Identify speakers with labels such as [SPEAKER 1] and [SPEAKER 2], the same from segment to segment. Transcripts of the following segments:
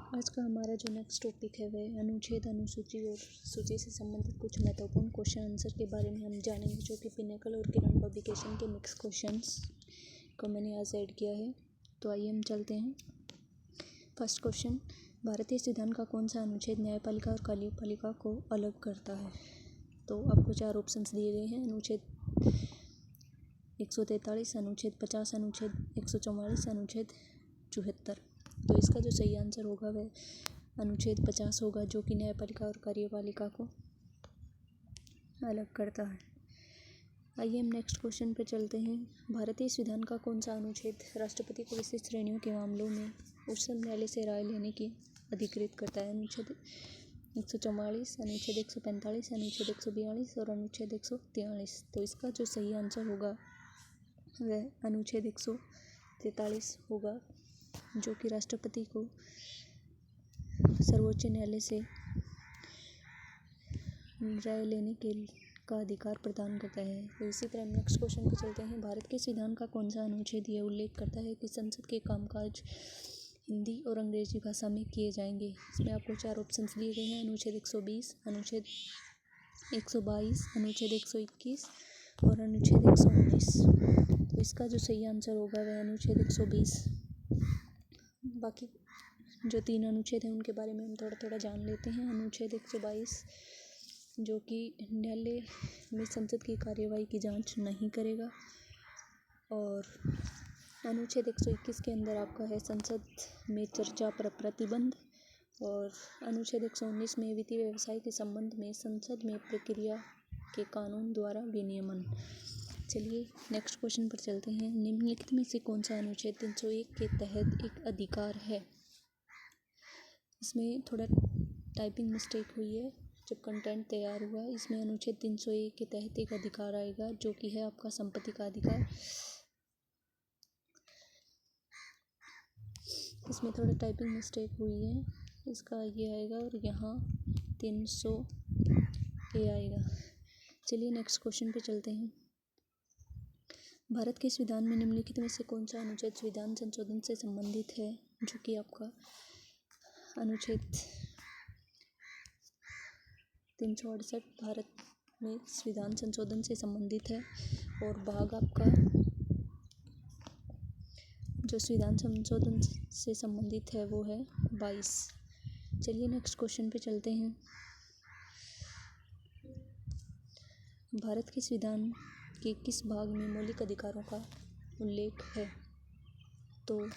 [SPEAKER 1] आज का हमारा जो नेक्स्ट टॉपिक है वह अनुच्छेद, अनुसूची और सूची से संबंधित कुछ महत्वपूर्ण क्वेश्चन आंसर के बारे में हम जानेंगे, जो कि पिनेकल और किरण पब्लिकेशन के मिक्स क्वेश्चंस को मैंने आज ऐड किया है। तो आइए हम चलते हैं। फर्स्ट क्वेश्चन, भारतीय संविधान का कौन सा अनुच्छेद न्यायपालिका और कार्यपालिका को अलग करता है? तो आपको 4 ऑप्शंस दिए गए हैं। अनुच्छेद 143, अनुच्छेद 50, अनुच्छेद 144, अनुच्छेद 74। तो इसका जो सही आंसर होगा वह अनुच्छेद 50 होगा, जो कि न्यायपालिका और कार्यपालिका को अलग करता है। आइए हम नेक्स्ट क्वेश्चन पे चलते हैं। भारतीय संविधान का कौन सा अनुच्छेद राष्ट्रपति को विशिष्ट श्रेणियों के मामलों में उच्चतम न्यायालय से राय लेने की अधिकृत करता है? अनुच्छेद 144, अनुच्छेद 145, अनुच्छेद 142 और अनुच्छेद 143। तो इसका जो सही आंसर होगा वह अनुच्छेद 143 होगा, जो कि राष्ट्रपति को सर्वोच्च न्यायालय से राय लेने का अधिकार प्रदान करता है। तो इसी तरह नेक्स्ट क्वेश्चन पे चलते हैं। भारत के संविधान का कौन सा अनुच्छेद यह उल्लेख करता है कि संसद के कामकाज हिंदी और अंग्रेजी भाषा में किए जाएंगे? इसमें आपको 4 ऑप्शंस दिए गए हैं। अनुच्छेद 120, अनुच्छेद 122, अनुच्छेद 121 और अनुच्छेद 119। तो इसका जो सही आंसर होगा वह अनुच्छेद 120। बाकी जो 3 अनुच्छेद हैं उनके बारे में हम थोड़ा जान लेते हैं। अनुच्छेद 122, जो कि न्यायालय में संसद की कार्यवाही की जांच नहीं करेगा, और अनुच्छेद 121 के अंदर आपका है संसद में चर्चा पर प्रतिबंध, और अनुच्छेद 119 में वित्तीय व्यवसाय के संबंध में संसद में प्रक्रिया के कानून द्वारा विनियमन। चलिए नेक्स्ट क्वेश्चन पर चलते हैं। निम्नलिखित में से कौन सा अनुच्छेद 301 के तहत एक अधिकार है? इसमें थोड़ा टाइपिंग मिस्टेक हुई है जब कंटेंट तैयार हुआ। इसमें अनुच्छेद 301 के तहत एक अधिकार आएगा, जो कि है आपका संपत्ति का अधिकार। इसमें थोड़ा टाइपिंग मिस्टेक हुई है, इसका ये आएगा और यहाँ 300 आएगा। चलिए नेक्स्ट क्वेश्चन पे चलते हैं। भारत के संविधान में निम्नलिखित में से कौन सा अनुच्छेद संविधान संशोधन से संबंधित है? जो कि आपका अनुच्छेद 368 भारत में संविधान संशोधन से संबंधित है, और भाग आपका जो संविधान संशोधन से संबंधित है वो है 22। चलिए नेक्स्ट क्वेश्चन पे चलते हैं। भारत के संविधान के किस भाग में मौलिक अधिकारों का उल्लेख है? तो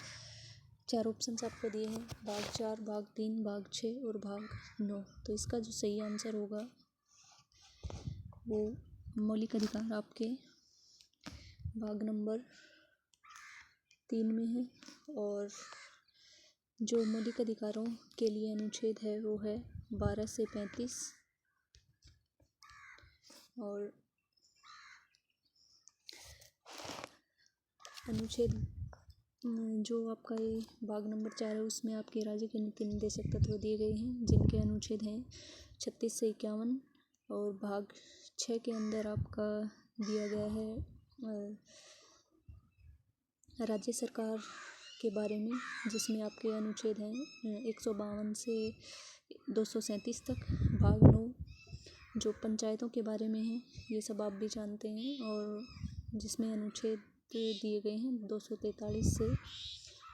[SPEAKER 1] 4 ऑप्शंस आपको दिए हैं। भाग 4, भाग 3, भाग 6 और भाग 9। तो इसका जो सही आंसर होगा वो मौलिक अधिकार आपके भाग नंबर 3 में है, और जो मौलिक अधिकारों के लिए अनुच्छेद है वो है 12 से 35, और अनुच्छेद जो आपका ये भाग नंबर 4 है उसमें आपके राज्य के नीति निर्देशक तत्व दिए गए हैं, जिनके अनुच्छेद हैं 36 से 51, और भाग 6 के अंदर आपका दिया गया है राज्य सरकार के बारे में, जिसमें आपके अनुच्छेद हैं 152 से 237 तक। भाग 9 जो पंचायतों के बारे में है, ये सब आप भी जानते हैं, और जिसमें अनुच्छेद दिए गए हैं 243 से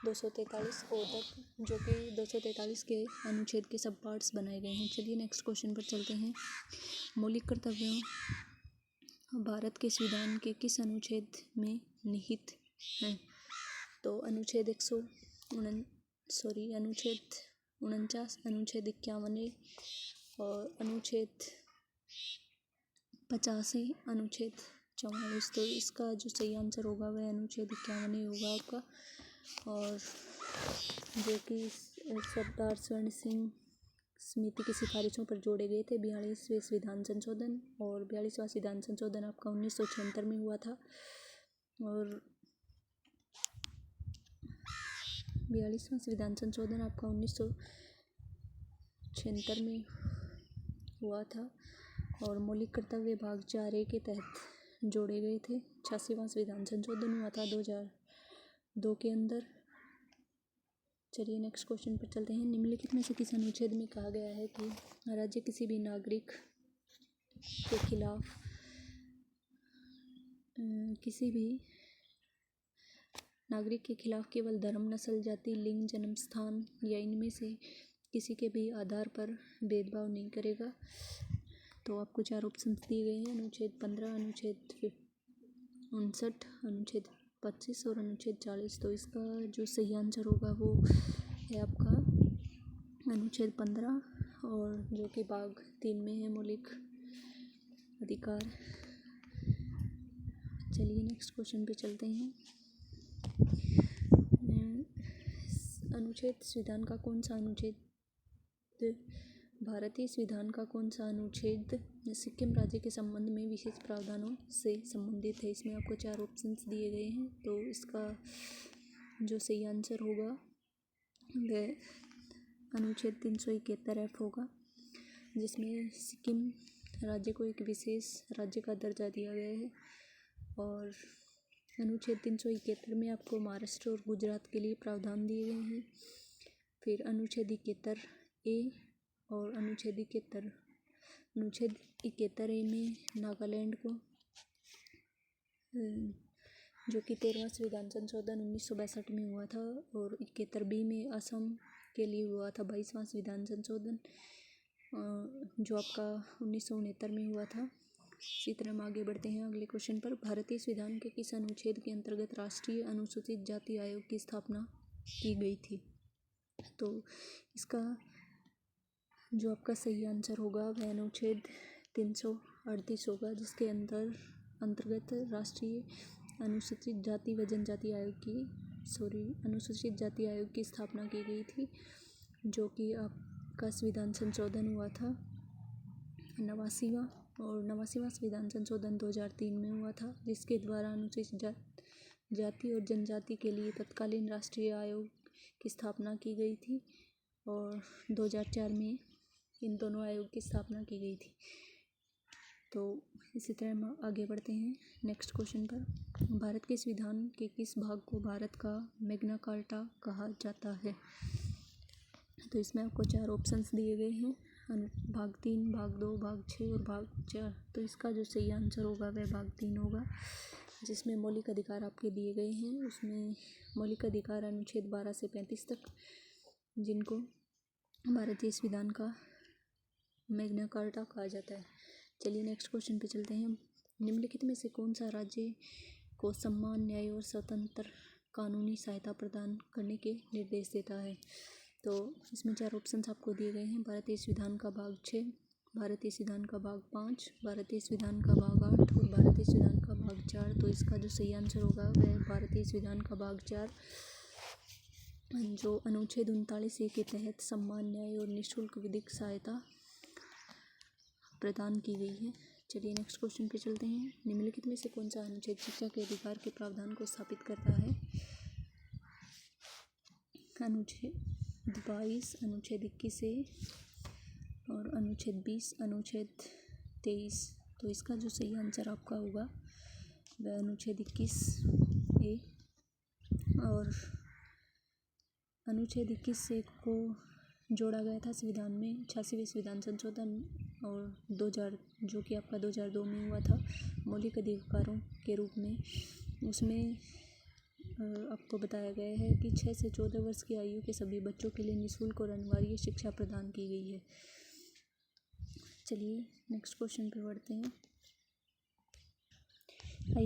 [SPEAKER 1] 243 ओ तक, जो कि 243 के अनुच्छेद के सब पार्ट्स बनाए गए हैं। चलिए नेक्स्ट क्वेश्चन पर चलते हैं। मौलिक कर्तव्यों भारत के संविधान के किस अनुच्छेद में निहित हैं? तो अनुच्छेद 49, अनुच्छेद 51 और अनुच्छेद 85, अनुच्छेद 44। तो इसका जो सही आंसर होगा वह अनुच्छेद 51 होगा आपका, और जो कि सरदार स्वर्ण सिंह समिति की सिफारिशों पर जोड़े गए थे। 42वें संविधान संशोधन, और 42वां संविधान संशोधन आपका 1976 में हुआ था, और 42वां संविधान संशोधन आपका 1976 में हुआ था, और मौलिक कर्तव्य भाग 4A के तहत जोड़े गए थे। 86वां संविधान संशोधन हुआ था 2002 के अंदर, चलिए नेक्स्ट क्वेश्चन पर चलते हैं। निम्नलिखित में से किस अनुच्छेद में कहा गया है कि राज्य किसी भी नागरिक के खिलाफ केवल धर्म, नस्ल, जाति, लिंग, जन्म स्थान या इनमें से किसी के भी आधार पर भेदभाव नहीं करेगा। तो आपको 4 ऑप्शन दिए गए हैं, अनुच्छेद 15, अनुच्छेद 59, अनुच्छेद 25 और अनुच्छेद 40। तो इसका जो सही आंसर होगा वो है आपका अनुच्छेद 15, और जो कि भाग 3 में है, मौलिक अधिकार। चलिए नेक्स्ट क्वेश्चन पे चलते हैं। भारतीय संविधान का कौन सा अनुच्छेद सिक्किम राज्य के संबंध में विशेष प्रावधानों से संबंधित है? इसमें आपको 4 ऑप्शंस दिए गए हैं। तो इसका जो सही आंसर होगा वह अनुच्छेद 371F होगा, जिसमें सिक्किम राज्य को एक विशेष राज्य का दर्जा दिया गया है। और अनुच्छेद 371 में आपको महाराष्ट्र और गुजरात के लिए प्रावधान दिए गए हैं। फिर अनुच्छेद 71A और अनुच्छेद 71A में नागालैंड को, जो कि 13वां संविधान संशोधन 1962 में हुआ था, और 71B में असम के लिए हुआ था 22वां संविधान संशोधन, जो आपका 1969 में हुआ था। इसी तरह हम आगे बढ़ते हैं अगले क्वेश्चन पर। भारतीय संविधान के किस अनुच्छेद के अंतर्गत राष्ट्रीय अनुसूचित जाति आयोग की स्थापना की गई थी? तो इसका जो आपका सही आंसर होगा वह अनुच्छेद 338 होगा, जिसके अंतर्गत राष्ट्रीय अनुसूचित जाति व जनजाति अनुसूचित जाति आयोग की स्थापना की गई थी, जो कि आपका संविधान संशोधन हुआ था 89वां, और 89वां संविधान संशोधन 2003 में हुआ था, जिसके द्वारा अनुसूचित जाति और जनजाति के लिए तत्कालीन राष्ट्रीय आयोग की स्थापना की गई थी, और 2004 में इन दोनों आयोग की स्थापना की गई थी। तो इसी तरह हम आगे बढ़ते हैं नेक्स्ट क्वेश्चन पर। भारत के संविधान के किस भाग को भारत का मैग्ना कार्टा कहा जाता है? तो इसमें आपको 4 ऑप्शंस दिए गए हैं, भाग 3, भाग 2, भाग 6 और भाग 4। तो इसका जो सही आंसर होगा वह भाग 3 होगा, जिसमें मौलिक अधिकार आपके दिए गए हैं। उसमें मौलिक अधिकार अनुच्छेद 12 से 35 तक, जिनको भारतीय संविधान का मैग्ना कार्टा कहा जाता है। चलिए नेक्स्ट क्वेश्चन पे चलते हैं। निम्नलिखित में से कौन सा राज्य को सम्मान, न्याय और स्वतंत्र कानूनी सहायता प्रदान करने के निर्देश देता है? तो इसमें 4 ऑप्शंस आपको दिए गए हैं, भारतीय संविधान का भाग 6, भारतीय संविधान का भाग 5, भारतीय संविधान का भाग 8 और भारतीय संविधान का भाग 4। तो इसका जो सही आंसर होगा वह भारतीय संविधान का भाग 4, जो अनुच्छेद 39A के तहत सम्मान, न्याय और निःशुल्क विधिक सहायता प्रदान की गई है। चलिए नेक्स्ट क्वेश्चन पे चलते हैं। निम्नलिखित में से कौन सा अनुच्छेद शिक्षा के अधिकार के प्रावधान को स्थापित करता है? अनुच्छेद 22, अनुच्छेद 21A और अनुच्छेद 20, अनुच्छेद 23। तो इसका जो सही आंसर आपका होगा वह अनुच्छेद 21A, और अनुच्छेद 21A को जोड़ा गया था संविधान में 86वें संविधान संशोधन और 2000, जो कि आपका 2002 में हुआ था, मौलिक अधिकारों के रूप में। उसमें आपको बताया गया है कि 6 से 14 वर्ष की आयु के सभी बच्चों के लिए निःशुल्क और अनिवार्य शिक्षा प्रदान की गई है। चलिए नेक्स्ट क्वेश्चन पर बढ़ते हैं।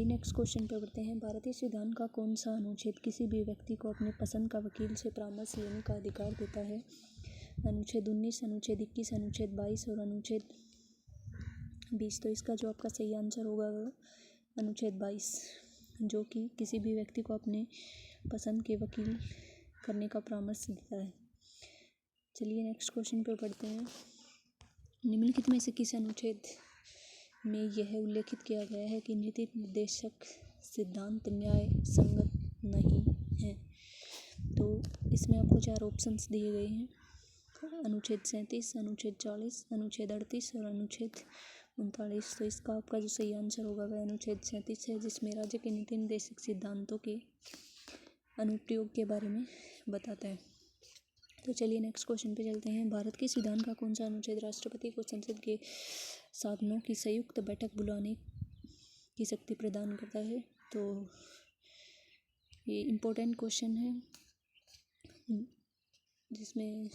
[SPEAKER 1] नेक्स्ट क्वेश्चन पर बढ़ते हैं। भारतीय संविधान का कौन सा अनुच्छेद किसी भी व्यक्ति को अपने पसंद का वकील से परामर्श लेने का अधिकार देता है? अनुच्छेद 19, अनुच्छेद 21, अनुच्छेद 22 और अनुच्छेद 20। तो इसका जो आपका सही आंसर होगा वो अनुच्छेद 22, जो कि किसी भी व्यक्ति को अपने पसंद के वकील करने का परामर्श देता है। चलिए नेक्स्ट क्वेश्चन पर बढ़ते हैं। निम्नलिखित में से किस अनुच्छेद में यह उल्लेखित किया गया है कि नीति निर्देशक सिद्धांत न्याय संगत नहीं है? तो इसमें आपको 4 ऑप्शंस दिए गए हैं, अनुच्छेद 37, अनुच्छेद 40, अनुच्छेद 38 और अनुच्छेद 39। तो इसका आपका जो सही आंसर होगा वह अनुच्छेद 37 है, जिसमें राज्य के नीति निर्देशक सिद्धांतों के अनुप्रयोग के बारे में बताता है। तो चलिए नेक्स्ट क्वेश्चन पे चलते हैं। भारत के संविधान का कौन सा अनुच्छेद राष्ट्रपति को संसद के साधनों की संयुक्त बैठक बुलाने की शक्ति प्रदान करता है? तो ये इम्पोर्टेंट क्वेश्चन है जिसमें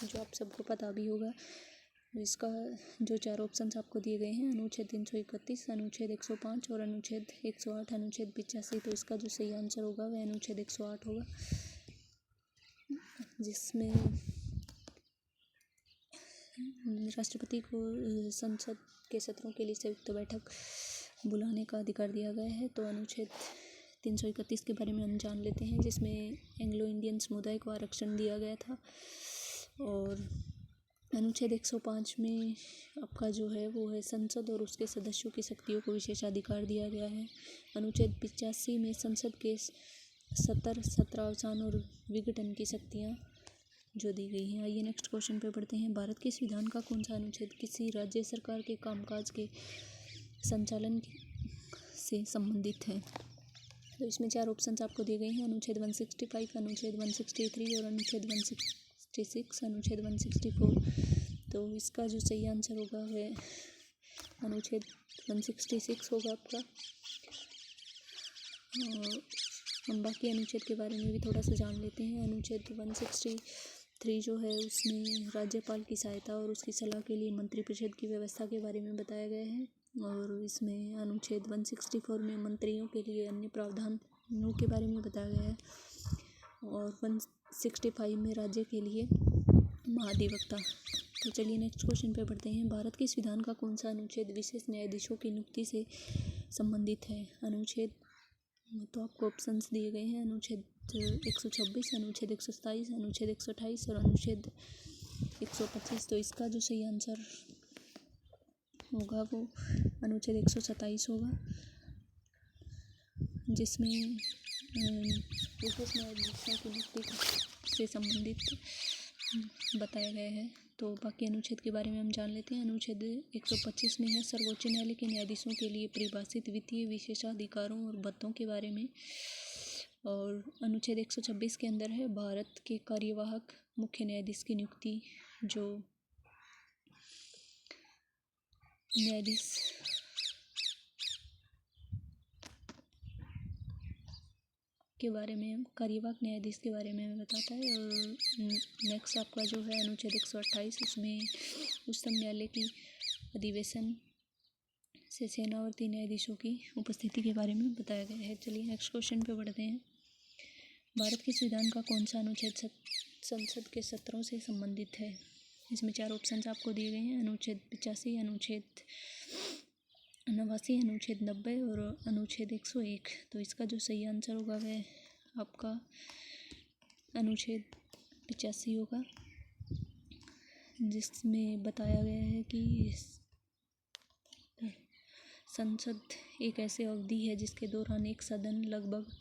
[SPEAKER 1] जो आप सबको पता भी होगा। इसका जो 4 ऑप्शंस आपको दिए गए हैं, अनुच्छेद 331, अनुच्छेद 105 और अनुच्छेद 108, अनुच्छेद 85। तो इसका जो सही आंसर होगा वह अनुच्छेद 108 होगा, जिसमें राष्ट्रपति को संसद के सत्रों के लिए संयुक्त बैठक बुलाने का अधिकार दिया गया है। तो अनुच्छेद 331 के बारे में हम जान लेते हैं, जिसमें एंग्लो इंडियन समुदाय को आरक्षण दिया गया था। और अनुच्छेद 105 में आपका जो है वो है संसद और उसके सदस्यों की शक्तियों को विशेषाधिकार दिया गया है। अनुच्छेद 85 में संसद के सत्रावसान और विघटन की शक्तियाँ जो दी गई हैं। आइए नेक्स्ट क्वेश्चन पे पढ़ते हैं। भारत के संविधान का कौन सा अनुच्छेद किसी राज्य सरकार के कामकाज के संचालन से संबंधित है? तो इसमें 4 ऑप्शंस आपको दिए गए हैं, अनुच्छेद 165, अनुच्छेद 163 और अनुच्छेद 166, अनुच्छेद 164। तो इसका जो सही आंसर होगा वह अनुच्छेद 166 होगा आपका। और हम बाकी अनुच्छेद के बारे में भी थोड़ा सा जान लेते हैं। अनुच्छेद 163 जो है उसमें राज्यपाल की सहायता और उसकी सलाह के लिए मंत्रिपरिषद की व्यवस्था के बारे में बताया गया है। और इसमें अनुच्छेद 164 में मंत्रियों के लिए अन्य प्रावधानों के बारे में बताया गया है। और 165 में राज्य के लिए महाधिवक्ता। तो चलिए नेक्स्ट क्वेश्चन पे बढ़ते हैं। भारत के संविधान का कौन सा अनुच्छेद विशेष न्यायाधीशों की नियुक्ति से संबंधित है? अनुच्छेद तो आपको ऑप्शंस दिए गए हैं, अनुच्छेद 126, अनुच्छेद 127, अनुच्छेद 128 और अनुच्छेद 125। तो इसका जो सही आंसर होगा वो अनुच्छेद 127 होगा, जिसमें विशेष न्यायाधीशों की नियुक्ति से संबंधित बताया गया है। तो बाकी अनुच्छेद के बारे में हम जान लेते हैं। अनुच्छेद 125 में है सर्वोच्च न्यायालय के न्यायाधीशों के लिए परिभाषित वित्तीय विशेषाधिकारों और भत्तों के बारे में। और अनुच्छेद 126 के अंदर है भारत के कार्यवाहक मुख्य न्यायाधीश की नियुक्ति, जो न्यायाधीश के बारे में, कार्यवाहक न्यायाधीश के बारे में बताता है। और नेक्स्ट आपका जो है अनुच्छेद 128, उसमें उच्चतम न्यायालय की अधिवेशन से सेनावर्ती न्यायाधीशों की उपस्थिति के बारे में बताया गया है। चलिए नेक्स्ट क्वेश्चन पे बढ़ते हैं। भारत के संविधान का कौन सा अनुच्छेद संसद के सत्रों से संबंधित है? इसमें 4 ऑप्शंस आपको दिए गए हैं, अनुच्छेद 85, अनुच्छेद 89, अनुच्छेद 90 और अनुच्छेद 101। तो इसका जो सही आंसर होगा वह आपका अनुच्छेद 85 होगा, जिसमें बताया गया है कि संसद एक ऐसी अवधि है जिसके दौरान एक सदन लगभग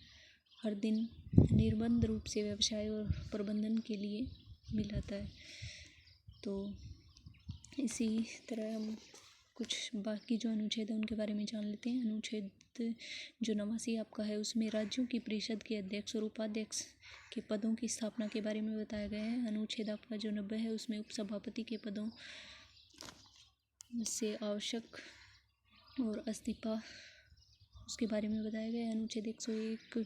[SPEAKER 1] हर दिन निर्बंध रूप से व्यवसाय और प्रबंधन के लिए मिलाता है। तो इसी तरह हम कुछ बाकी जो अनुच्छेद है उनके बारे में जान लेते हैं। अनुच्छेद जो 89 आपका है उसमें राज्यों की परिषद के अध्यक्ष और उपाध्यक्ष के पदों की स्थापना के बारे में बताया गया है। अनुच्छेद आपका जो 90 है उसमें उपसभापति के पदों से आवश्यक और इस्तीफा उसके बारे में बताया गया है। अनुच्छेद 101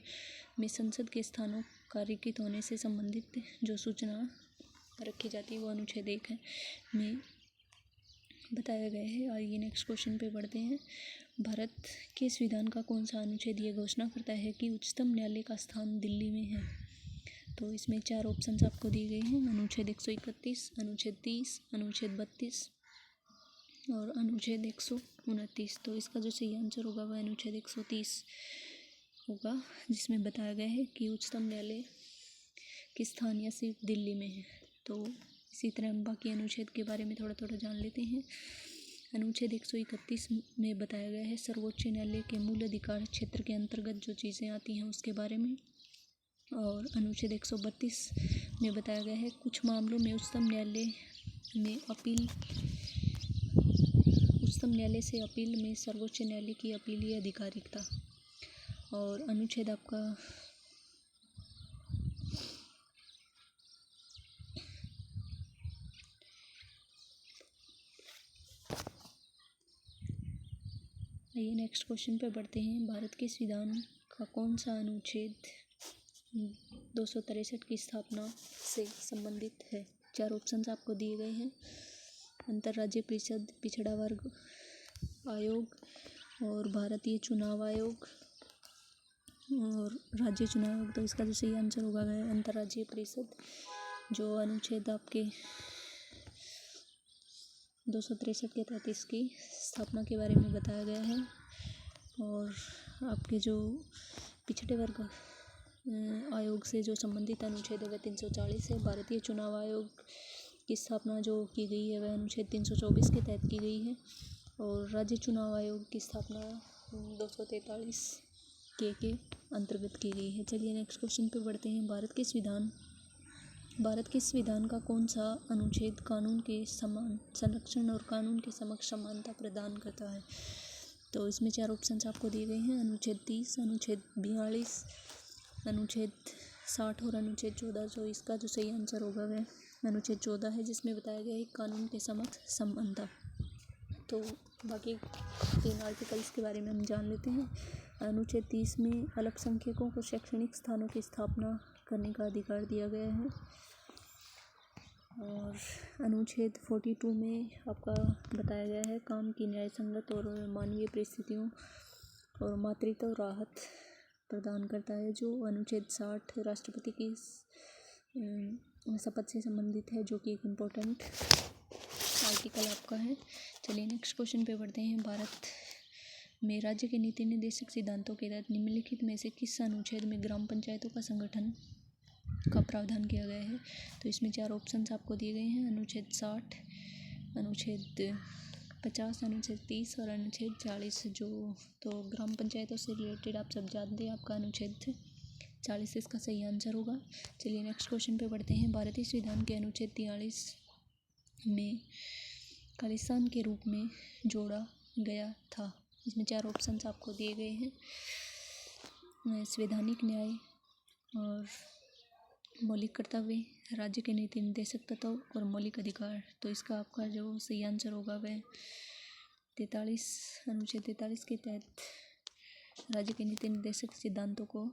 [SPEAKER 1] में संसद के स्थानों कारीकृत होने से संबंधित जो सूचना रखी जाती है वो अनुच्छेद 1 में बताया गया है। और ये नेक्स्ट क्वेश्चन पे बढ़ते हैं। भारत के संविधान का कौन सा अनुच्छेद ये घोषणा करता है कि उच्चतम न्यायालय का स्थान दिल्ली में है? तो इसमें 4 ऑप्शंस आपको दिए गए हैं, अनुच्छेद 131, अनुच्छेद 30, अनुच्छेद 32 और अनुच्छेद 129। तो इसका जो सही आंसर होगा वह अनुच्छेद 130 होगा, जिसमें बताया गया है कि उच्चतम न्यायालय की स्थान या सिर्फ दिल्ली में है। तो इसी तरह हम बाकी अनुच्छेद के बारे में थोड़ा थोड़ा जान लेते हैं। अनुच्छेद 131 में बताया गया है सर्वोच्च न्यायालय के मूल अधिकार क्षेत्र के अंतर्गत जो चीज़ें आती हैं उसके बारे में। और अनुच्छेद 132 में बताया गया है कुछ मामलों में उच्चतम न्यायालय से अपील में सर्वोच्च न्यायालय की अपीलीय अधिकारिता। और अनुच्छेद आपका आइए नेक्स्ट क्वेश्चन पे बढ़ते हैं। भारत के संविधान का कौन सा अनुच्छेद 263 की स्थापना से संबंधित है? 4 ऑप्शंस आपको दिए गए हैं। अंतर्राज्यीय परिषद, पिछड़ा वर्ग आयोग और भारतीय चुनाव आयोग और राज्य चुनाव आयोग। तो इसका जो सही आंसर होगा वह अंतर्राज्यीय परिषद, जो अनुच्छेद आपके 263 के तहत इसकी स्थापना के बारे में बताया गया है। और आपके जो पिछड़े वर्ग आयोग से जो संबंधित अनुच्छेद है वह 340 है। भारतीय चुनाव आयोग की स्थापना जो की गई है वह अनुच्छेद 324 के तहत की गई है। और राज्य चुनाव आयोग की स्थापना 243 के अंतर्गत की गई है। चलिए नेक्स्ट क्वेश्चन पे बढ़ते हैं। भारत के संविधान का कौन सा अनुच्छेद कानून के समान संरक्षण और कानून के समक्ष समानता प्रदान करता है? तो इसमें 4 ऑप्शंस आपको दिए गए हैं। अनुच्छेद 30, अनुच्छेद 42, अनुच्छेद 60 और अनुच्छेद 14। जो इसका जो सही आंसर होगा वह अनुच्छेद 14 है, जिसमें बताया गया है कानून के समक्ष समानता। तो बाकी 3 आर्टिकल्स के बारे में हम जान लेते हैं। अनुच्छेद 30 में अल्पसंख्यकों को शैक्षणिक स्थानों की स्थापना करने का अधिकार दिया गया है। और अनुच्छेद 42 में आपका बताया गया है काम की न्याय संगत और मानवीय परिस्थितियों और मातृत्व राहत प्रदान करता है। जो अनुच्छेद 60 राष्ट्रपति की शपथ से संबंधित है, जो कि एक इम्पोर्टेंट आर्टिकल आपका है। चलिए नेक्स्ट क्वेश्चन पे बढ़ते हैं। भारत में राज्य के नीति निर्देशक सिद्धांतों के तहत निम्नलिखित में से किस अनुच्छेद में ग्राम पंचायतों का संगठन का प्रावधान किया गया है? तो इसमें 4 ऑप्शंस आपको दिए गए हैं। अनुच्छेद 60, अनुच्छेद 50, अनुच्छेद 30 और अनुच्छेद 40। जो तो ग्राम पंचायतों से रिलेटेड आप सब जानते हैं, आपका अनुच्छेद 40 इसका सही आंसर होगा। चलिए नेक्स्ट क्वेश्चन पे बढ़ते हैं। भारतीय संविधान के अनुच्छेद 43 में खालिस्तान के रूप में जोड़ा गया था। इसमें 4 ऑप्शंस आपको दिए गए हैं। संवैधानिक न्याय और मौलिक कर्तव्य, राज्य के नीति निर्देशक तत्व और मौलिक अधिकार। तो इसका आपका जो सही आंसर होगा वह 43 अनुच्छेद 43 के तहत राज्य के नीति निर्देशक सिद्धांतों को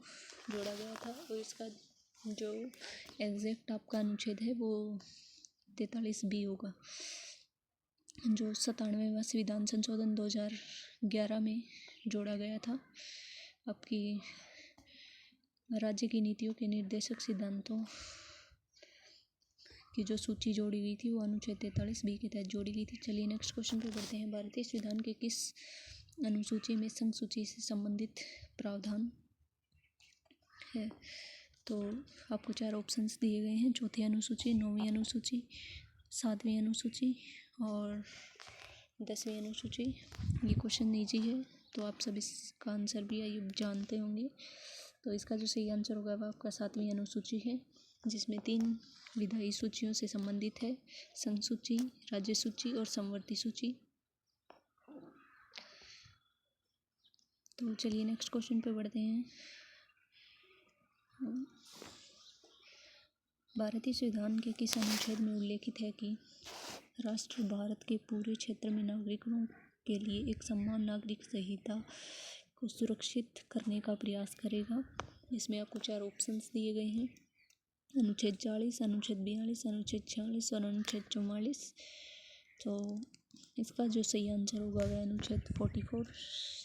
[SPEAKER 1] जोड़ा गया था। और इसका जो एग्जैक्ट आपका अनुच्छेद है वो 43B होगा। जो 97वां संविधान संशोधन 2011 में जोड़ा गया था। आपकी राज्य की नीतियों के निर्देशक सिद्धांतों की जो सूची जोड़ी गई थी वो अनुच्छेद 43B के तहत जोड़ी गई थी। चलिए नेक्स्ट क्वेश्चन पे बढ़ते हैं। भारतीय संविधान के किस अनुसूची में संघ सूची से संबंधित प्रावधान है? तो आपको 4 ऑप्शंस दिए गए हैं। चौथी अनुसूची, 9वीं अनुसूची, 7वीं अनुसूची और 10वीं अनुसूची। ये क्वेश्चन ईजी है तो आप सब इसका आंसर भी जानते होंगे। तो इसका जो सही आंसर होगा वह आपका 7वीं अनुसूची है, जिसमें 3 विधायी सूचियों से संबंधित है: संघ सूची, राज्य सूची और समवर्ती सूची। तो चलिए नेक्स्ट क्वेश्चन पे बढ़ते हैं। भारतीय संविधान के किस अनुच्छेद में उल्लेखित है कि राष्ट्र भारत के पूरे क्षेत्र में नागरिकों के लिए एक समान नागरिक संहिता को सुरक्षित करने का प्रयास करेगा? इसमें आपको 4 ऑप्शंस दिए गए हैं। अनुच्छेद 40, अनुच्छेद 42, अनुच्छेद 46 और अनुच्छेद 44। तो इसका जो सही आंसर होगा वह अनुच्छेद 44,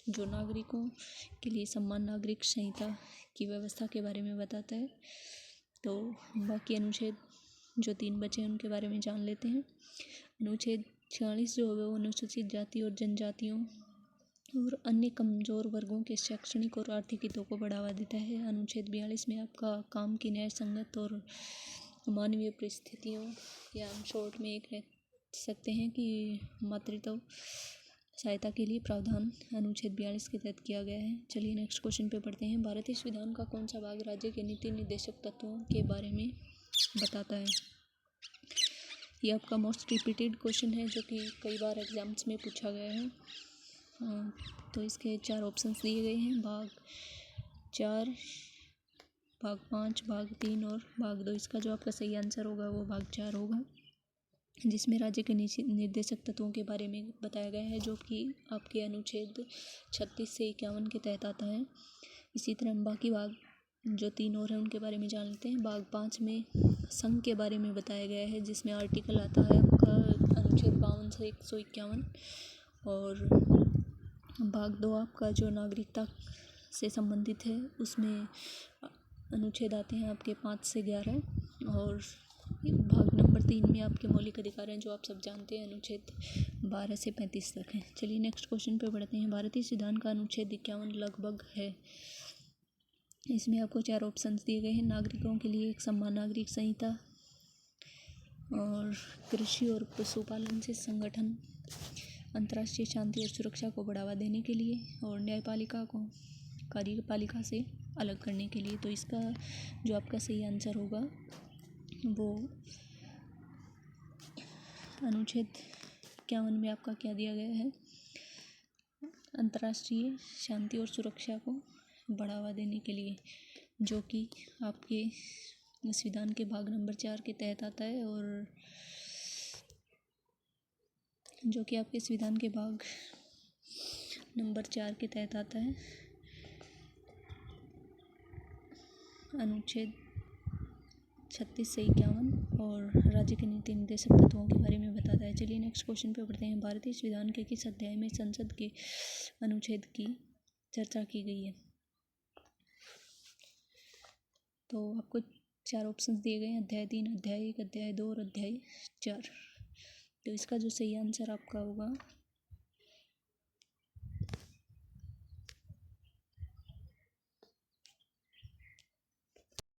[SPEAKER 1] जो नागरिकों के लिए समान नागरिक संहिता की व्यवस्था के बारे में बताता है। तो बाकी अनुच्छेद जो 3 बचे हैं उनके बारे में जान लेते हैं। अनुच्छेद 46 जो होगा वो अनुसूचित जाति और जनजातियों और अन्य कमज़ोर वर्गों के शैक्षणिक और आर्थिक हितों को बढ़ावा देता है। अनुच्छेद 42 में आपका काम की न्याय संगत और मानवीय परिस्थितियों, या हम शॉर्ट में एक कह सकते हैं कि मातृत्व सहायता के लिए प्रावधान अनुच्छेद 42 के तहत किया गया है। चलिए नेक्स्ट क्वेश्चन पे पढ़ते हैं। भारतीय संविधान का कौन सा भाग राज्य के नीति निर्देशक तत्वों के बारे में बताता है? ये आपका मोस्ट रिपीटेड क्वेश्चन है जो कि कई बार एग्जाम्स में पूछा गया है। तो इसके 4 ऑप्शंस दिए गए हैं: भाग 4, भाग 5, भाग 3 और भाग 2। इसका जो आपका सही आंसर होगा वो भाग 4 होगा। जिसमें राज्य के निर्देशक तत्वों के बारे में बताया गया है, जो कि आपके अनुच्छेद 36 से 51 के तहत आता है। इसी तरह बाकी भाग जो 3 और हैं उनके बारे में जान लेते हैं। भाग 5 में संघ के बारे में बताया गया है, जिसमें आर्टिकल आता है आपका अनुच्छेद 52 से 151। और भाग 2 आपका जो नागरिकता से संबंधित है, उसमें अनुच्छेद आते हैं आपके 5 से 11। और भाग नंबर 3 में आपके मौलिक अधिकार हैं, जो आप सब जानते हैं, अनुच्छेद 12 से 35 तक हैं। चलिए नेक्स्ट क्वेश्चन पे बढ़ते हैं। भारतीय संविधान का अनुच्छेद 51 लगभग है। इसमें आपको 4 ऑप्शंस दिए गए हैं। नागरिकों के लिए एक समान नागरिक संहिता, और कृषि और पशुपालन से संगठन, अंतर्राष्ट्रीय शांति और सुरक्षा को बढ़ावा देने के लिए, और न्यायपालिका को कार्यपालिका से अलग करने के लिए। तो इसका जो आपका सही आंसर होगा वो अनुच्छेद 51 में आपका क्या दिया गया है, अंतर्राष्ट्रीय शांति और सुरक्षा को बढ़ावा देने के लिए, जो कि आपके संविधान के भाग नंबर 4 के तहत आता है, और जो कि आपके संविधान के भाग नंबर 4 के तहत आता है, अनुच्छेद 36 से 51, और राज्य के नीति निर्देशक तत्वों के बारे में बताता है। चलिए नेक्स्ट क्वेश्चन पे बढ़ते हैं। भारतीय संविधान के किस अध्याय में संसद के अनुच्छेद की चर्चा की गई है? तो आपको 4 ऑप्शंस दिए गए हैं, अध्याय 3, अध्याय 1, अध्याय 2 और अध्याय 4। तो इसका जो सही आंसर आपका होगा